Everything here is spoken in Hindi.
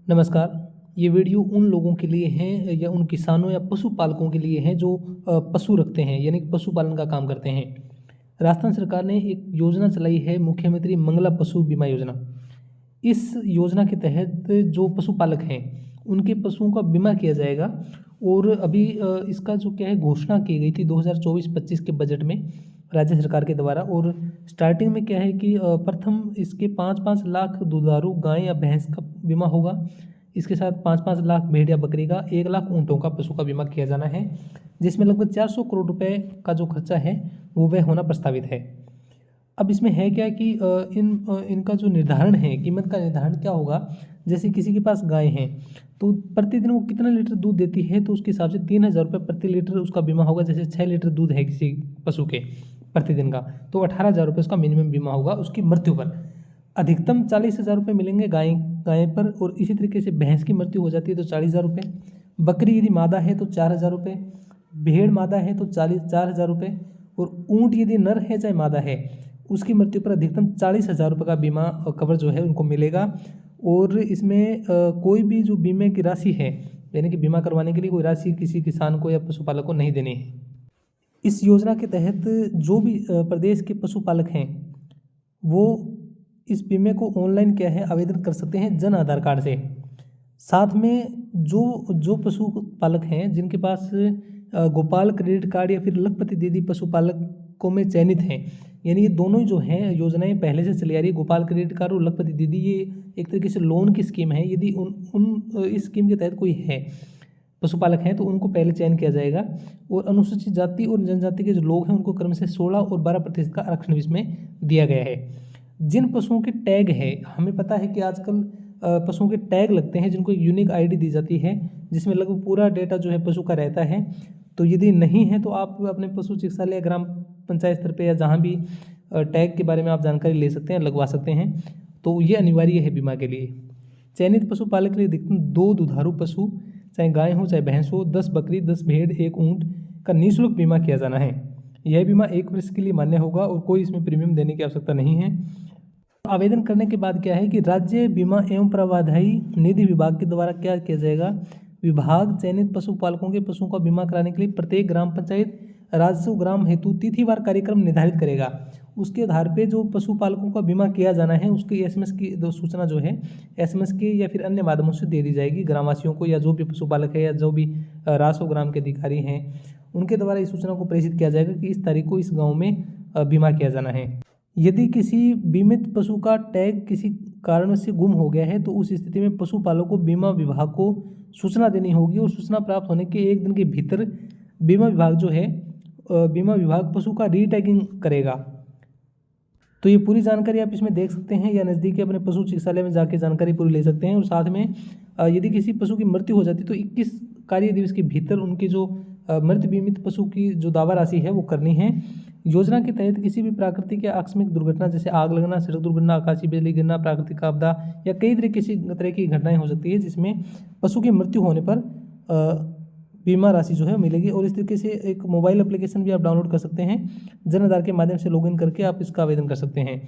नमस्कार। ये वीडियो उन लोगों के लिए है या उन किसानों या पशुपालकों के लिए है जो पशु रखते हैं यानी कि पशुपालन का काम करते हैं। राजस्थान सरकार ने एक योजना चलाई है, मुख्यमंत्री मंगला पशु बीमा योजना। इस योजना के तहत जो पशुपालक हैं उनके पशुओं का बीमा किया जाएगा। और अभी इसका जो क्या है घोषणा की गई थी 2024-25 के बजट में राज्य सरकार के द्वारा। और स्टार्टिंग में क्या है कि प्रथम इसके 5-5 लाख दुधारू गाय या भैंस का बीमा होगा। इसके साथ 5-5 लाख भेड़ या बकरी का, 1 लाख ऊँटों का पशु का बीमा किया जाना है, जिसमें लगभग 400 करोड़ रुपए का जो खर्चा है वो वह होना प्रस्तावित है। अब इसमें है क्या कि इनका जो निर्धारण है, कीमत का निर्धारण क्या होगा। जैसे किसी के पास गाय है तो प्रतिदिन वो कितना लीटर दूध देती है, तो उसके हिसाब से 3,000 रुपये प्रति लीटर उसका बीमा होगा। जैसे 6 लीटर दूध है किसी पशु के प्रतिदिन का, तो 18,000 रुपये उसका मिनिमम बीमा होगा। उसकी मृत्यु पर अधिकतम 40,000 रुपये मिलेंगे गाय पर। और इसी तरीके से भैंस की मृत्यु हो जाती है तो 40,000 रुपये, बकरी यदि मादा है तो 4,000 रुपये, भेड़ मादा है तो 4,000 रुपये, और ऊँट यदि नर है चाहे मादा है उसकी मृत्यु पर अधिकतम 40,000 रुपये का बीमा कवर जो है उनको मिलेगा। और इसमें कोई भी जो बीमे की राशि है यानी कि बीमा करवाने के लिए कोई राशि किसी किसान को या पशुपालक को नहीं देनी है। इस योजना के तहत जो भी प्रदेश के पशुपालक हैं वो इस बीमे को ऑनलाइन क्या है आवेदन कर सकते हैं जन आधार कार्ड से। साथ में जो पशुपालक हैं जिनके पास गोपाल क्रेडिट कार्ड या फिर लखपति दीदी पशुपालकों में चयनित हैं, यानी ये दोनों ही जो हैं योजनाएं पहले से चली आ रही है। गोपाल क्रेडिट कार्ड और लखपति दीदी ये एक तरीके से लोन की स्कीम है। यदि इस स्कीम के तहत कोई है पशुपालक हैं तो उनको पहले चयन किया जाएगा। और अनुसूचित जाति और जनजाति के जो लोग हैं उनको क्रम से 16 और 12% का आरक्षण इसमें दिया गया है। जिन पशुओं के टैग है, हमें पता है कि आजकल पशुओं के टैग लगते हैं जिनको एक यूनिक आईडी दी जाती है जिसमें लगभग पूरा डेटा जो है पशु का रहता है। तो यदि नहीं है तो आप अपने पशु चिकित्सालय, ग्राम पंचायत स्तर पर या जहाँ भी टैग के बारे में आप जानकारी ले सकते हैं, लगवा सकते हैं। तो ये अनिवार्य है बीमा के लिए। चयनित पशुपालक के लिए अधिकतम 2 दुधारू पशु, चाहे गाय हो चाहे भैंस हो, 10 बकरी, 10 भेड़, 1 ऊँट का निःशुल्क बीमा किया जाना है। यह बीमा 1 वर्ष के लिए मान्य होगा और कोई इसमें प्रीमियम देने की आवश्यकता नहीं है। आवेदन करने के बाद क्या है कि राज्य बीमा एवं प्रावधायी निधि विभाग के द्वारा क्या किया जाएगा, विभाग चयनित पशुपालकों के पशुओं का बीमा कराने के लिए प्रत्येक ग्राम पंचायत राजस्व ग्राम हेतु तिथिवार कार्यक्रम निर्धारित करेगा। उसके आधार पे जो पशुपालकों का बीमा किया जाना है उसकी एसएमएस की सूचना जो है एसएमएस के या फिर अन्य माध्यमों से दे दी जाएगी ग्रामवासियों को, या जो भी पशुपालक है या जो भी राजस्व ग्राम के अधिकारी हैं उनके द्वारा इस सूचना को प्रेषित किया जाएगा कि इस तारीख को इस गाँव में बीमा किया जाना है। यदि किसी बीमित पशु का टैग किसी कारण से गुम हो गया है तो उस स्थिति में पशुपालक को बीमा विभाग को सूचना देनी होगी। और सूचना प्राप्त होने के 1 दिन के भीतर बीमा विभाग जो है बीमा विभाग पशु का रीटैगिंग करेगा। तो ये पूरी जानकारी आप इसमें देख सकते हैं या नज़दीकी अपने पशु चिकित्सालय में जाके जानकारी पूरी ले सकते हैं। और साथ में यदि किसी पशु की मृत्यु हो जाती है तो 21 कार्य दिवस के भीतर उनकी जो मृत बीमित पशु की जो दावा राशि है वो करनी है। योजना के तहत किसी भी प्राकृतिक या आकस्मिक दुर्घटना जैसे आग लगना, सड़क दुर्घटना, आकाशीय बिजली गिरना, प्राकृतिक आपदा या कई तरह की घटनाएं हो सकती है जिसमें पशु की मृत्यु होने पर बीमा राशि जो है मिलेगी। और इस तरीके से एक मोबाइल एप्लीकेशन भी आप डाउनलोड कर सकते हैं, जन आधार के माध्यम से लॉगिन करके आप इसका आवेदन कर सकते हैं।